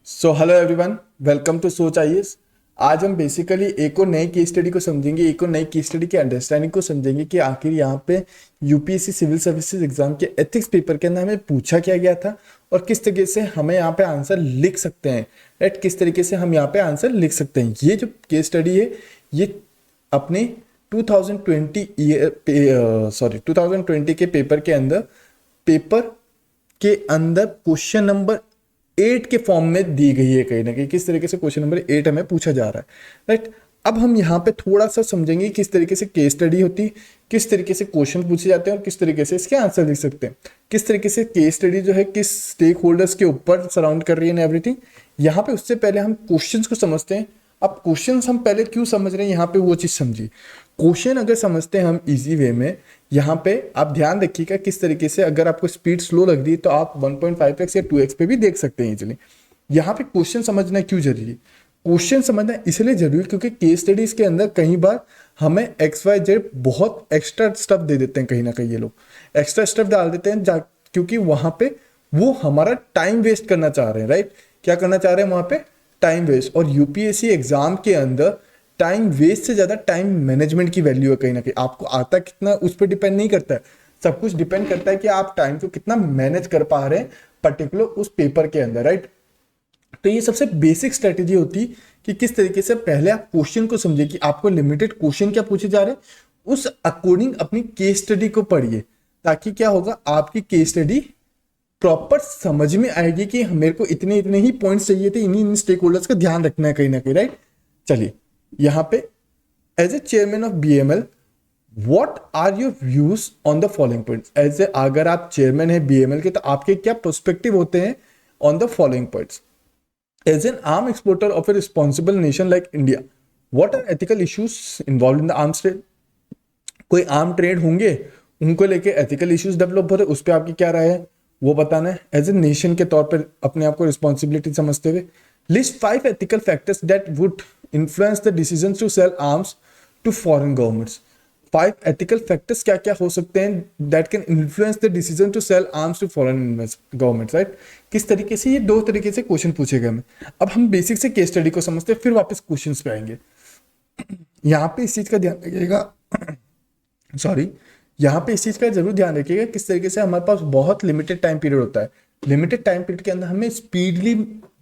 So hello everyone, welcome to Soch IAS. आज हम basically एक और नई केस स्टडी को समझेंगे, एक और नई केस स्टडी की अंडरस्टैंडिंग को समझेंगे कि आखिर यहाँ पे यूपीएससी सिविल सर्विसेज एग्जाम के एथिक्स पेपर के अंदर हमें पूछा क्या गया था और किस तरीके से हमें यहाँ पे आंसर लिख सकते हैं। राइट, किस तरीके से हम यहाँ पे आंसर लिख सकते हैं। ये जो केस स्टडी है ये अपने 2020 के पेपर के अंदर क्वेश्चन नंबर 8 के फॉर्म में दी गई है। कहीं ना कहीं किस तरीके से क्वेश्चन नंबर 8 हमें पूछा जा रहा है। राइट, अब हम यहाँ पे थोड़ा सा समझेंगे किस तरीके से केस स्टडी होती, किस तरीके से क्वेश्चन पूछे जाते हैं और किस तरीके से इसके आंसर लिख सकते हैं, किस तरीके से केस स्टडी जो है किस स्टेक होल्डर्स के ऊपर सराउंड कर रही है एवरीथिंग। यहाँ पे उससे पहले हम क्वेश्चन को समझते हैं। अब क्वेश्चन हम पहले क्यों समझ रहे हैं, यहाँ पे वो चीज समझिए। क्वेश्चन अगर समझते हैं हम इजी वे में, यहाँ पे आप ध्यान रखिएगा किस तरीके से अगर आपको स्पीड स्लो लग रही है तो आप 1.5x या 2x पे भी देख सकते हैं इजीली। यहाँ पे क्वेश्चन समझना क्यों जरूरी है? क्वेश्चन समझना इसलिए जरूरी है क्योंकि केस स्टडीज के अंदर कई बार हमें XYZ बहुत एक्स्ट्रा स्टफ दे देते हैं। कहीं ना कहीं ये लोग एक्स्ट्रा स्टफ डाल देते हैं क्योंकि वहां पे वो हमारा टाइम वेस्ट करना चाह रहे हैं। राइट, क्या करना चाह रहे हैं वहां पे? Time waste. और यूपीएससी एग्जाम के अंदर टाइम वेस्ट से ज्यादा टाइम मैनेजमेंट की वैल्यू है। कहीं ना कहीं आपको आता कितना उस पर डिपेंड नहीं करता है, सब कुछ डिपेंड करता है कि आप टाइम को कितना मैनेज कर पा रहे हैं पर्टिकुलर उस पेपर के अंदर। राइट, तो ये सबसे बेसिक स्ट्रेटेजी होती कि किस तरीके से पहले आप क्वेश्चन को समझिए कि आपको लिमिटेड क्वेश्चन क्या पूछे जा रहे हैं, उस अकॉर्डिंग अपनी केस स्टडी को पढ़िए, ताकि क्या होगा आपकी केस स्टडी प्रॉपर समझ में आएगी कि मेरे को इतने इतने ही पॉइंट्स चाहिए थे, इन्हीं स्टेक होल्डर्स का ध्यान रखना है कहीं ना कहीं। राइट, चलिए यहाँ पे as a chairman of BML what are your views on the following points. As a अगर आप चेयरमैन है बीएमएल के तो आपके क्या पर्सपेक्टिव होते हैं on the following points. As an arm exporter of a responsible nation like India, what are ethical issues involve in the arms trade. कोई आर्म ट्रेड होंगे, उनको लेके एथिकल इश्यूज डेवलप हो रहे, उस पर आपकी क्या राय है वो बताना है। एज ए नेशन के तौर पर अपने आप को रिस्पॉन्सिबिलिटी समझते हुए list 5 ethical factors that would influence the decisions to sell arms to foreign governments। 5 ethical factors क्या क्या हो सकते हैं that can influence the decision to sell arms to foreign governments। Right, किस तरीके से ये दो तरीके से क्वेश्चन पूछे गए हमें। अब हम बेसिक से केस स्टडी को समझते हैं, फिर वापस क्वेश्चंस पे आएंगे। यहाँ पे इस चीज का ध्यान रखिएगा सॉरी, यहाँ पे इस चीज का जरूर ध्यान रखिएगा किस तरीके से हमारे पास बहुत लिमिटेड टाइम पीरियड होता है। लिमिटेड टाइम पीरियड के अंदर हमें स्पीडली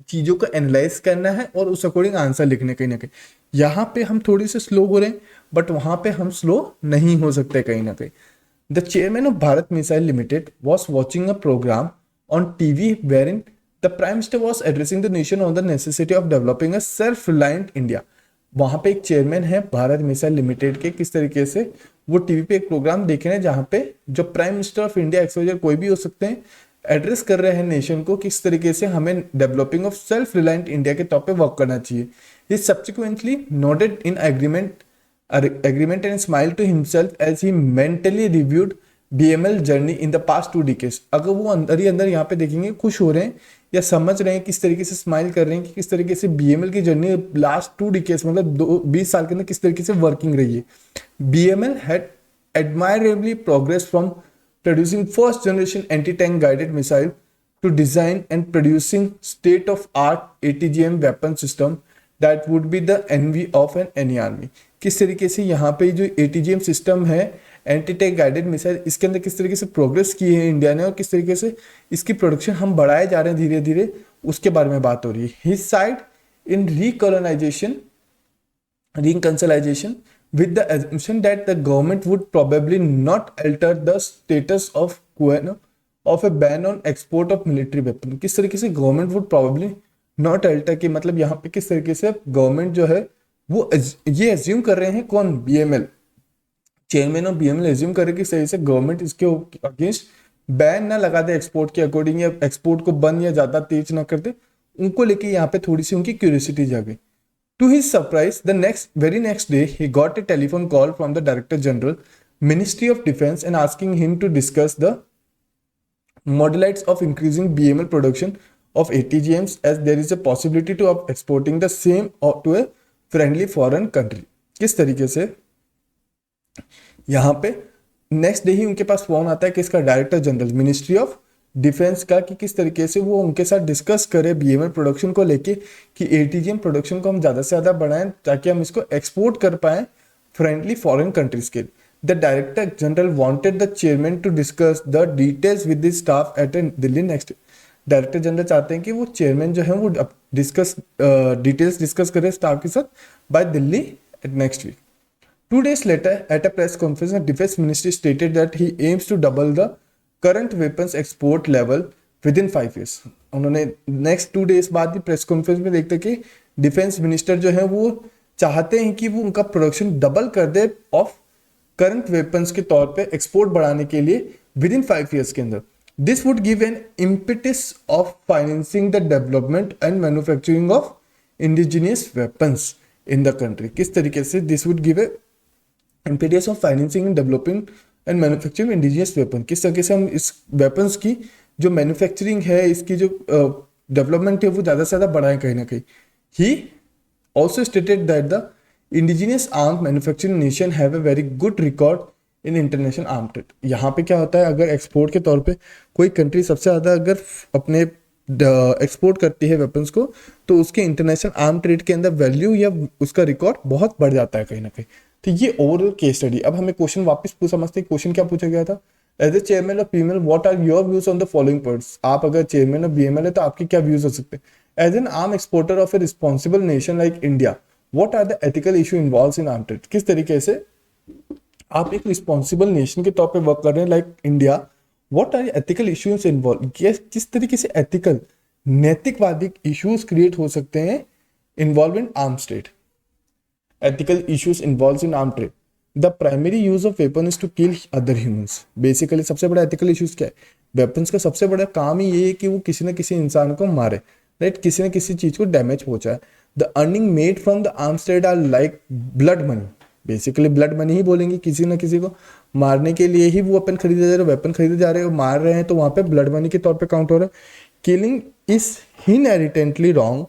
चीजों को एनालाइज करना है और उस अकॉर्डिंग आंसर लिखने कहीं ना कहीं। यहाँ पे हम थोड़ी से स्लो हो रहे हैं बट वहां पे हम स्लो नहीं हो सकते कहीं ना कहीं। The chairman of Bharat missile limited was watching a programme on TV wherein the prime minister was addressing the nation on the necessity of developing a self reliant India. वहां पे एक चेयरमैन है भारत मिसाइल लिमिटेड के, किस तरीके से वो TV पे एक प्रोग्राम देख रहे हैं जहां पे जो prime minister of India exposure कोई भी हो सकते हैं एड्रेस कर रहे हैं नेशन को किस तरीके से हमें developing of self reliant India के तौर पे वर्क करना चाहिए। He subsequently noted in agreement and smile to himself as he mentally reviewed BML journey in the past 2 decades. अगर वो अंदर ही अंदर यहाँ पे देखेंगे खुश हो रहे हैं या समझ रहे हैं, किस तरीके से स्माइल कर रहे हैं कि किस तरीके से बीएमएल की जर्नी लास्ट 2 डिकेड्स मतलब 20 साल के अंदर किस तरीके से वर्किंग रही है। BML had admirably progressed from producing first generation anti-tank guided missile to design and producing state of art ATGM weapon system that would be the envy of any army। किस तरीके से यहाँ पे जो ATGM सिस्टम है anti tank guided missile, इसके अंदर किस तरीके से प्रोग्रेस की है इंडिया ने और किस तरीके से इसकी प्रोडक्शन हम बढ़ाए जा रहे हैं धीरे धीरे, उसके बारे में बात हो रही है। His side in reconciliation with the assumption that the government would probably not alter the status of a ban on export of military weapon। किस तरीके से government would probably not alter की मतलब यहाँ पे किस तरीके से गवर्नमेंट जो है वो ये एज्यूम कर रहे हैं, कौन? BML chairman of BML assume कर रहे हैं किस तरीके से गवर्नमेंट इसके अगेंस्ट बैन ना लगा दे एक्सपोर्ट के अकॉर्डिंग या एक्सपोर्ट को बंद या ज्यादा तेज ना कर दे। उनको लेके यहाँ पे थोड़ी सी उनकी क्यूरियोसिटी जागी। To his surprise, very next day, he got a telephone call from the Director General, Ministry of Defense, and asking him to discuss the modalities of increasing BML production of ATGMs, as there is a possibility of exporting the same to a friendly foreign country। किस तरीके से यहाँ पे next day ही उनके पास phone आता है किसका? Director general ministry of defence का कि किस तरीके से वो उनके साथ डिस्कस करे बीएमएल प्रोडक्शन को लेके कि एटीजीएम प्रोडक्शन को हम ज़्यादा से ज़्यादा बढ़ाएं ताकि हम इसको एक्सपोर्ट कर पाएं फ्रेंडली फॉरेन कंट्रीज के। The director general wanted the chairman to discuss the details with the staff at a Delhi next. Director general चाहते हैं कि वो चेयरमैन जो है वो डिस्कस डिटेल्स डिस्कस करे स्टाफ के साथ by Delhi at next week. 2 days later, at a press conference, the Defense Ministry stated that he aims to double the current weapons export level within 5 years. उन्होंने next 2 days बाद भी press conference में देखते कि defence minister जो है वो चाहते हैं कि वो उनका प्रोडक्शन डबल कर दे ऑफ करंट वेपन्स के तौर पे एक्सपोर्ट बढ़ाने के लिए विद इन 5 years के अंदर। This would give an impetus of financing the development and manufacturing of indigenous weapons in the country. किस तरीके से this would give a impetus of financing and developing and manufacturing indigenous weapon। किस तरीके से हम इस वेपन्स की जो मैन्युफैक्चरिंग है, इसकी जो डेवलपमेंट है वो ज़्यादा से ज़्यादा बढ़ाएं कहीं ना कहीं। He also stated that the indigenous arm manufacturing nation have a very good record in international arm trade. यहाँ पे क्या होता है, अगर एक्सपोर्ट के तौर पे कोई कंट्री सबसे ज़्यादा अगर अपने एक्सपोर्ट करती है वेपन्स को, तो उसके इंटरनेशनल आर्म ट्रेड के अंदर वैल्यू या उसका रिकॉर्ड बहुत बढ़ जाता है कहीं ना कहीं। तो ये ओवरऑल केस स्टडी। अब हमें क्वेश्चन वापस समझते हैं, क्वेश्चन क्या पूछा गया था। As a chairman of BML what are your views on the following points. आप अगर चेयरमैन ऑफ बीएमएल है तो आपके क्या व्यूज हो सकते हैं। As an arm exporter of a responsible nation like India, what are the ethical issue involve in arm trade. किस तरीके से आप एक रिस्पॉन्सिबल नेशन के तौर पर वर्क कर रहे हैं like India, what are ethical issues involve. किस तरीके से एथिकल नैतिकवादी इश्यूज क्रिएट हो सकते हैं involve in arms trade. Ethical issues involved in arms trade. The primary use of weapon is to kill other humans. Basically सबसे बड़ा ethical issues क्या है, वेपन्स का सबसे बड़ा काम ही ये है कि वो किसी न किसी इंसान को मारे, राइट, किसी न किसी चीज को डैमेज पहुंचाए। The earning made from the arms trade are like blood money. Basically blood money ही बोलेंगे, किसी न किसी को मारने के लिए ही वो वेपन खरीदे जा रहे, वेपन खरीदे जा रहे हो, मार रहे हैं, तो वहां पे ब्लड मनी के तौर पे काउंट हो रहा है। Killing is inherently wrong,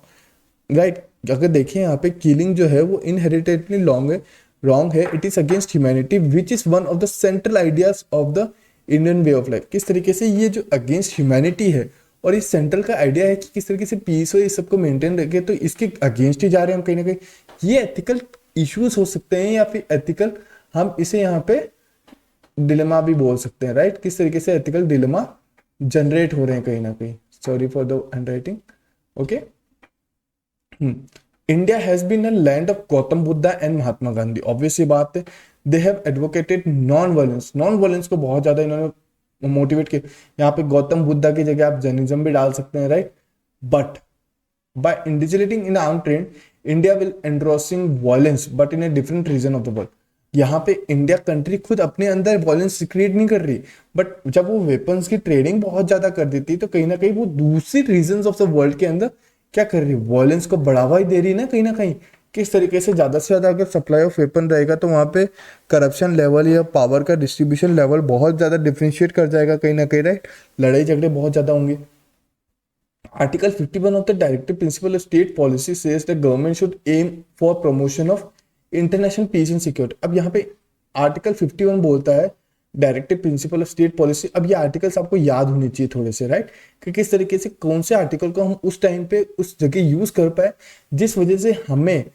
right. अगर देखें यहाँ पे किलिंग जो है वो इनहेरिटेंटली रॉन्ग है। It is against humanity which is one of the central ideas of the Indian way of life. किस तरीके से ये जो अगेंस्ट ह्यूमैनिटी है और इस सेंट्रल का आइडिया है कि किस तरीके से पीस हो, इस सबको मेंटेन रखे, तो इसके अगेंस्ट ही जा रहे हैं हम कहीं ना कहीं। ये एथिकल इश्यूज हो सकते हैं या फिर एथिकल, हम इसे यहाँ पे डिलेमा भी बोल सकते हैं, राइट। किस तरीके से एथिकल डिलेमा जनरेट हो रहे हैं कहीं ना कहीं। Sorry for the handwriting, okay. India has been a land of Gautam Buddha and Mahatma Gandhi. Obviously बात है, they have advocated non-violence. Non-violence को बहुत ज्यादा इन्होंने मोटिवेट किया। यहाँ पे गौतम बुद्धा की जगह आप जैनिज्म भी डाल सकते हैं, right. But by indigenating in armed trade, India will endorsing violence, but in a different region of the world. यहाँ पे इंडिया कंट्री खुद अपने अंदर वॉयलेंस क्रिएट नहीं कर रही, बट जब वो वेपन्स की ट्रेडिंग बहुत ज्यादा कर देती है तो कहीं ना कहीं वो दूसरी रीजन ऑफ द वर्ल्ड के अंदर क्या कर रही है, वॉयलेंस को बढ़ावा ही दे रही है ना कहीं। किस तरीके से ज्यादा से ज्यादा अगर सप्लाई ऑफ वेपन रहेगा तो वहां पे करप्शन लेवल या पावर का डिस्ट्रीब्यूशन लेवल बहुत ज्यादा डिफरेंशिएट कर जाएगा कहीं ना कहीं, राइट। लड़ाई झगड़े बहुत ज्यादा होंगे। Article 51 of the directive principle of state policy says the government should aim for promotion of international peace and security. अब यहाँ पे आर्टिकल 51 बोलता है directive principle of state policy. अब ये आर्टिकल्स आपको याद होने चाहिए थोड़े से, राइट, कि किस तरीके से कौन से आर्टिकल को हम उस टाइम पे उस जगह यूज कर पाए, जिस वजह से हमें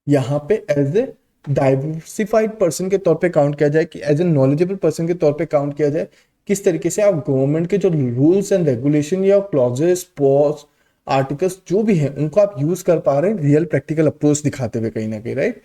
यहाँ पे एज ए डाइवर्सिफाइड पर्सन के तौर पे काउंट किया जाए, कि एज ए नॉलेजेबल पर्सन के तौर पे काउंट किया जाए। किस तरीके से आप गवर्नमेंट के जो रूल्स एंड रेगुलेशन या क्लॉजेस, पॉज, आर्टिकल्स जो भी हैं उनको आप यूज कर पा रहे हैं रियल प्रैक्टिकल अप्रोच दिखाते हुए कहीं ना कहीं, right.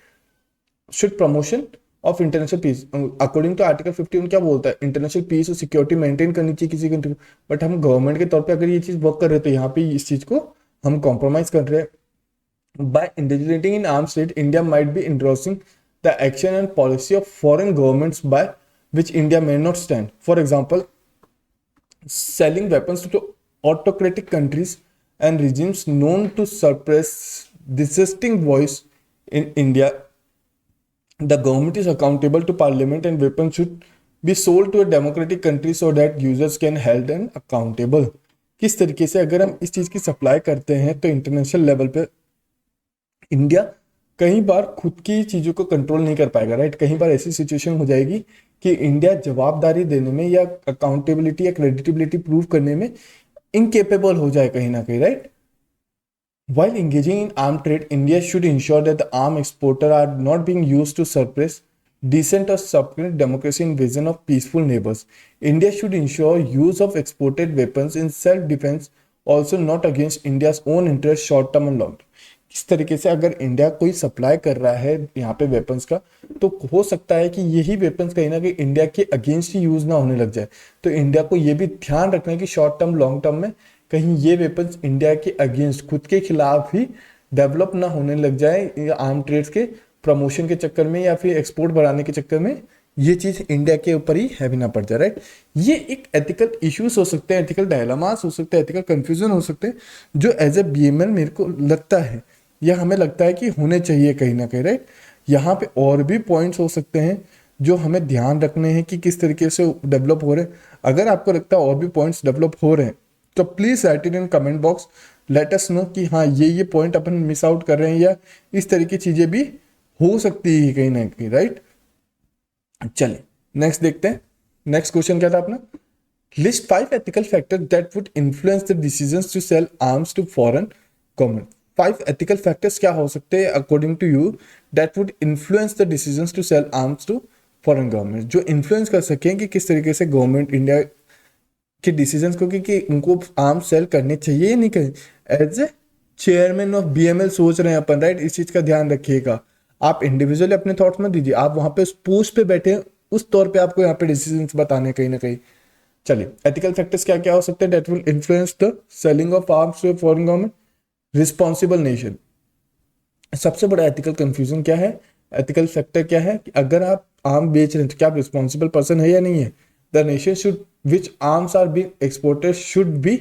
Should promotion of international peace, according to article 51 क्या बोलता है, इंटरनेशनल पीस और सिक्योरिटी मेंटेन करनी चाहिए किसी कंट्री को। बट हम गवर्नमेंट के तौर पे अगर ये चीज वर्क कर रहे हैं तो यहाँ पे इस चीज को हम कॉम्प्रोमाइज कर रहे हैं। By indigenising in arms trade, India might be endorsing the action and policy of foreign governments by which India may not stand. For example, selling weapons to autocratic countries and regimes known to suppress dissenting voice in India. The government is accountable to parliament and weapons should be sold to a democratic country so that users can held and accountable. किस तरीके से अगर हम इस चीज की supply करते हैं तो इंटरनेशनल लेवल पे इंडिया कई बार खुद की चीज़ों को कंट्रोल नहीं कर पाएगा, राइट। कई बार ऐसी सिचुएशन हो जाएगी कि इंडिया जवाबदारी देने में या अकाउंटेबिलिटी या क्रेडिटेबिलिटी प्रूव करने में इनकेपेबल हो जाए कहीं ना कहीं, right. While engaging in armed trade, India should ensure that the arms exporter are not being used to suppress decent or subsequent democracy in vision of peaceful neighbors. India should ensure use of exported weapons in self-defense, also not against India's own interest short term and long term. इस तरीके से अगर India कोई supply कर रहा है यहाँ पे वेपन्स का, तो हो सकता है कि यही वेपन्स कहीं ना कहीं इंडिया के अगेंस्ट ही यूज ना होने लग जाए। तो इंडिया को ये भी ध्यान रखना है कि शॉर्ट टर्म लॉन्ग टर्म में कहीं ये वेपन्स इंडिया के अगेंस्ट खुद के खिलाफ ही डेवलप ना होने लग जाए आर्म ट्रेड्स के प्रमोशन के चक्कर में या फिर एक्सपोर्ट बढ़ाने के चक्कर में ये चीज इंडिया के ऊपर ही हैवी ना पड़ जाए, राइट। ये एक एथिकल इश्यूज हो सकते हैं, एथिकल डायलेमास हो सकते हैं, एथिकल कंफ्यूजन हो सकते हैं, जो एज ए बीएमएल मेरे को लगता है या हमें लगता है कि होने चाहिए कहीं ना कहीं, राइट। यहाँ पे और भी पॉइंट्स हो सकते हैं जो हमें ध्यान रखने हैं कि किस तरीके से डेवलप हो रहे हैं। अगर आपको लगता है और भी पॉइंट्स डेवलप हो रहे हैं तो please right it in comment box, let us know कि हाँ ये पॉइंट अपन मिस आउट कर रहे हैं या इस तरह की चीजें भी हो सकती है कहीं ना कहीं, राइट। चलिए नेक्स्ट देखते हैं। नेक्स्ट क्वेश्चन क्या था अपना, list 5 ethical factor that would influence the decisions to sell arms to foreign government. 5 ethical factors क्या हो सकते हैं according to you that would influence the decisions to sell arms to foreign government, जो influence कर सकें कि किस तरीके से गवर्नमेंट इंडिया के डिसीजंस को कि उनको आर्म्स सेल करने चाहिए या नहीं करें। As a chairman of BML सोच रहे हैं अपन, राइट। इस चीज का ध्यान रखिएगा, आप इंडिविजुअली अपने थॉट्स मत दीजिए, आप वहां पे उस पोस्ट पे बैठे हैं, उस तौर पे आपको यहाँ पे डिसीजंस बताने कहीं ना कहीं। चलिए एथिकल फैक्टर्स क्या क्या हो सकते हैं that will influence the selling of arms to foreign government. Responsible nation, सबसे बड़ा एथिकल कंफ्यूजन क्या है, एथिकल फैक्टर क्या है कि अगर आप आर्म बेच रहे हैं तो क्या आप रिस्पॉन्सिबल पर्सन है या नहीं है। The nation should which arms are being exported should be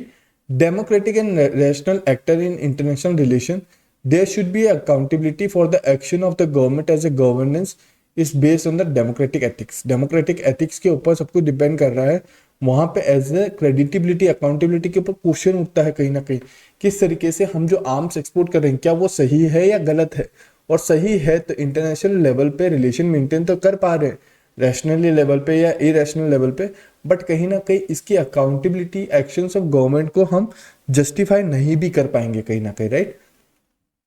democratic and rational actor in international relation. There should be accountability for the action of the government as a governance is based on the democratic ethics. Democratic ethics के ऊपर सब कुछ depend कर रहा है। वहाँ पे as ए credibility accountability के ऊपर क्वेश्चन उठता है कहीं ना कहीं, किस तरीके से हम जो आर्म्स एक्सपोर्ट कर रहे हैं क्या वो सही है या गलत है, और सही है तो इंटरनेशनल लेवल पे रिलेशन मेंटेन तो कर पा रहे हैं रैशनली लेवल पे या इरेशनल लेवल पे, बट कहीं ना कहीं इसकी अकाउंटेबिलिटी एक्शंस ऑफ गवर्नमेंट को हम जस्टिफाई नहीं भी कर पाएंगे कहीं ना कहीं, right.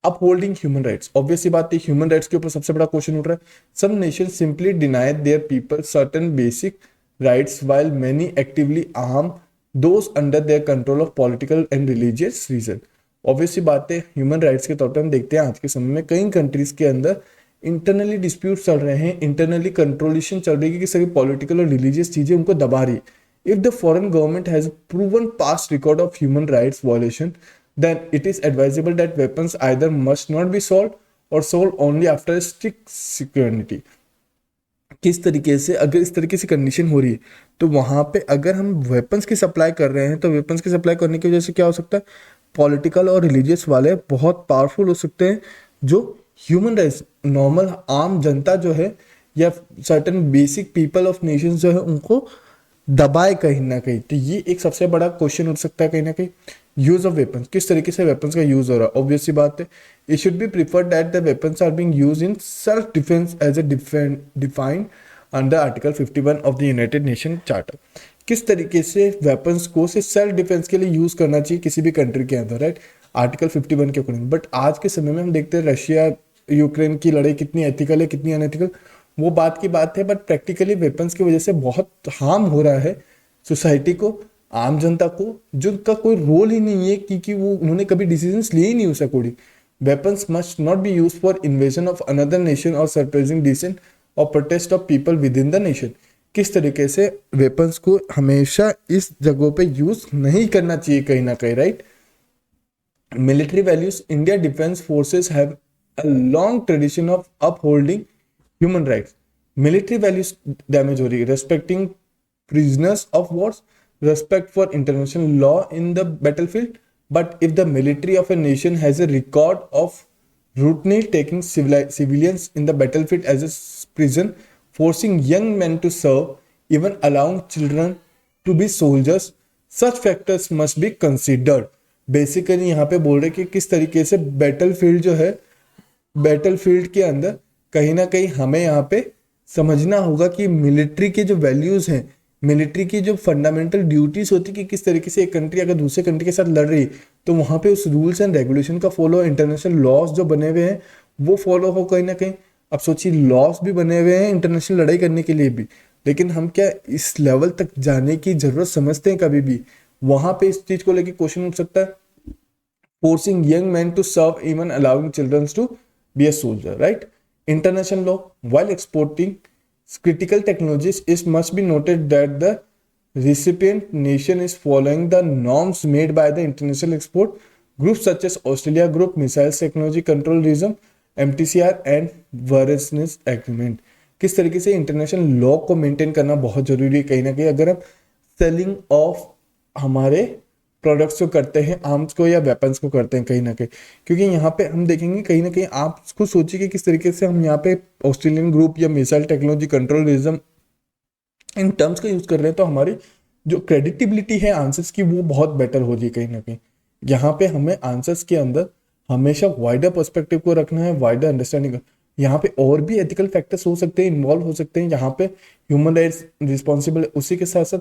Upholding human rights, obviously बात है ह्यूमन राइट्स के ऊपर सबसे बड़ा क्वेश्चन उठ रहा है। Some nation simply deny their people certain basic rights while many actively harm those under their control of political and religious reason. Obviously बात है ह्यूमन राइट्स के तौर पर हम देखते हैं आज के समय में कई कंट्रीज के अंदर इंटरनली डिस्प्यूट चल रहे हैं, इंटरनली कंट्रोलेशन चल रही है कि सभी पॉलिटिकल और रिलीजियस चीजें उनको दबा रही। If the foreign government has proven past record of human rights violation then it is advisable that weapons either must not be sold और sold only after strict security. किस तरीके से अगर इस तरीके से कंडीशन हो रही है तो वहां पे अगर हम वेपन्स की सप्लाई कर रहे हैं तो वेपन्स की सप्लाई करने की वजह से क्या हो सकता है, पॉलिटिकल और रिलीजियस वाले बहुत पावरफुल हो सकते हैं जो ह्यूमन राइट्स नॉर्मल आम जनता जो है या certain basic people of Nations जो है उनको दबाए कहीं ना कहीं। तो ये एक सबसे बड़ा क्वेश्चन उठ सकता है कहीं ना कहीं। यूज ऑफ वेपन्स, किस तरीके से वेपन्स का यूज हो रहा है, ऑब्वियसली बात है it should be preferred that the weapons are being used in self defence as a defined under article 51 of the United Nation charter. किस तरीके से वेपन्स को सिर्फ सेल्फ डिफेंस के लिए यूज करना चाहिए किसी भी कंट्री के अंदर, राइट, आर्टिकल 51 के अकॉर्डिंग। बट आज के समय में हम देखते हैं रशिया यूक्रेन की लड़ाई कितनी एथिकल है कितनी अनएथिकल, वो बात की बात है, बट प्रैक्टिकली वेपन्स की वजह से बहुत हार्म हो रहा है सोसाइटी को, आम जनता को, जिनका कोई रोल ही नहीं है क्योंकि वो उन्होंने कभी डिसीजंस लिए ही नहीं उस according. Weapons must not be used for invasion of another nation और सरप्राइजिंग डिसेंट और protest of people with in the nation. किस तरीके से वेपन्स को हमेशा इस जगहों पे यूज नहीं करना चाहिए कहीं ना कहीं, right. Military values, India defence forces have a long tradition of upholding human rights. Military values damage हो रही है, respecting prisoners of wars, respect for international law in the battlefield. But if the military of a nation has a record of routinely taking civilians in the battlefield as a prison, forcing young men to serve, even allowing children to be soldiers, such factors must be considered. Basically यहाँ पे बोल रहे कि किस तरीके से battle field जो है बैटलफील्ड के अंदर कहीं ना कहीं हमें यहाँ पे समझना होगा कि मिलिट्री के जो वैल्यूज हैं, मिलिट्री की जो फंडामेंटल ड्यूटीज होती है कि किस तरीके से एक कंट्री अगर दूसरे कंट्री के साथ लड़ रही तो वहां पे उस रूल्स एंड रेगुलेशन का फॉलो, इंटरनेशनल लॉज जो बने हुए हैं वो फॉलो हो कहीं ना कहीं। अब सोचिए लॉज भी बने हुए हैं इंटरनेशनल लड़ाई करने के लिए भी, लेकिन हम क्या इस लेवल तक जाने की जरूरत समझते हैं कभी भी? वहां पे इस चीज को लेके क्वेश्चन उठ सकता है, forcing young men to serve, even allowing children to be a soldier, right? International law, while exporting critical technologies, it must be noted that the recipient nation is following the norms made by the international export groups such as Australia Group, Missiles Technology Control Regime, MTCR and Varusness Agreement। किस तरीके से international law को maintain करना बहुत जरूरी है कहीं ना कहीं, अगर हम सेलिंग ऑफ हमारे प्रोडक्ट्स को करते हैं, आर्म्स को या वेपन्स को करते हैं कहीं ना कहीं। क्योंकि यहाँ पे हम देखेंगे कहीं ना कहीं, आप उसको सोचिए कि किस तरीके से हम यहाँ पे ऑस्ट्रेलियन ग्रुप या missile technology control regime in terms का यूज कर रहे हैं, तो हमारी जो क्रेडिटिबिलिटी है आंसर्स की वो बहुत बेटर हो रही है कहीं ना कहीं। यहाँ पे हमें आंसर्स के अंदर हमेशा वाइडर पर्सपेक्टिव को रखना है, वाइडर अंडरस्टैंडिंग। यहाँ पे और भी एथिकल फैक्टर्स हो सकते हैं, इन्वॉल्व हो सकते हैं, यहाँ पे ह्यूमन राइट्स रिस्पॉन्सिबल, उसी के साथ साथ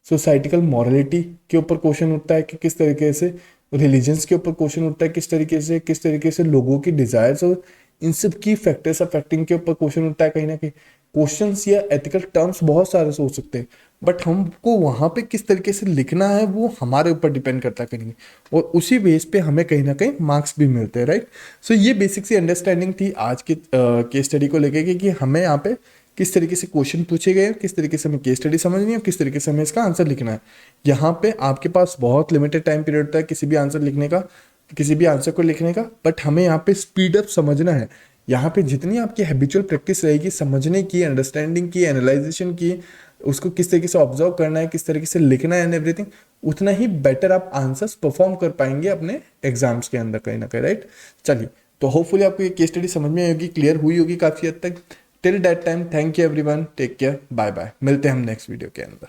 सोसाइटिकल मॉरलिटी के ऊपर क्वेश्चन उठता है कि किस तरीके से, रिलीजन्स के ऊपर क्वेश्चन उठता है किस तरीके से लोगों की डिजायर्स और इन सब की फैक्टर्स अफेक्टिंग के ऊपर क्वेश्चन उठता है कहीं ना कहीं। क्वेश्चंस या एथिकल टर्म्स बहुत सारे सोच सकते हैं, बट हमको वहां पे किस तरीके से लिखना है वो हमारे ऊपर डिपेंड करता है कहीं ना कहीं, और उसी बेस पे हमें कहीं ना कहीं मार्क्स भी मिलते हैं, राइट। सो ये बेसिक सी अंडरस्टैंडिंग थी आज के केस स्टडी को लेके कि हमें यहाँ पे किस तरीके से क्वेश्चन पूछे गए, किस तरीके से हमें केस स्टडी समझनी है, किस तरीके से हमें इसका आंसर लिखना है। यहाँ पे आपके पास बहुत लिमिटेड टाइम पीरियड होता है किसी भी आंसर लिखने का, किसी भी आंसर को लिखने का, बट हमें यहाँ पे स्पीड अप समझना है। यहाँ पे जितनी आपकी हैबिचुअल प्रैक्टिस रहेगी समझने की, अंडरस्टैंडिंग की, एनालाइजेशन की, उसको किस तरीके से ऑब्जर्व करना है, किस तरीके से लिखना है एंड एवरीथिंग, उतना ही बेटर आप आंसर्स परफॉर्म कर पाएंगे अपने एग्जाम्स के अंदर कहीं ना कहीं, राइट। चलिए, तो होपफुली आपको ये केस स्टडी समझ में आई होगी, क्लियर हुई होगी काफ़ी हद तक। Till that time, thank you everyone, take care, bye bye, मिलते हैं हम नेक्स्ट वीडियो के अंदर।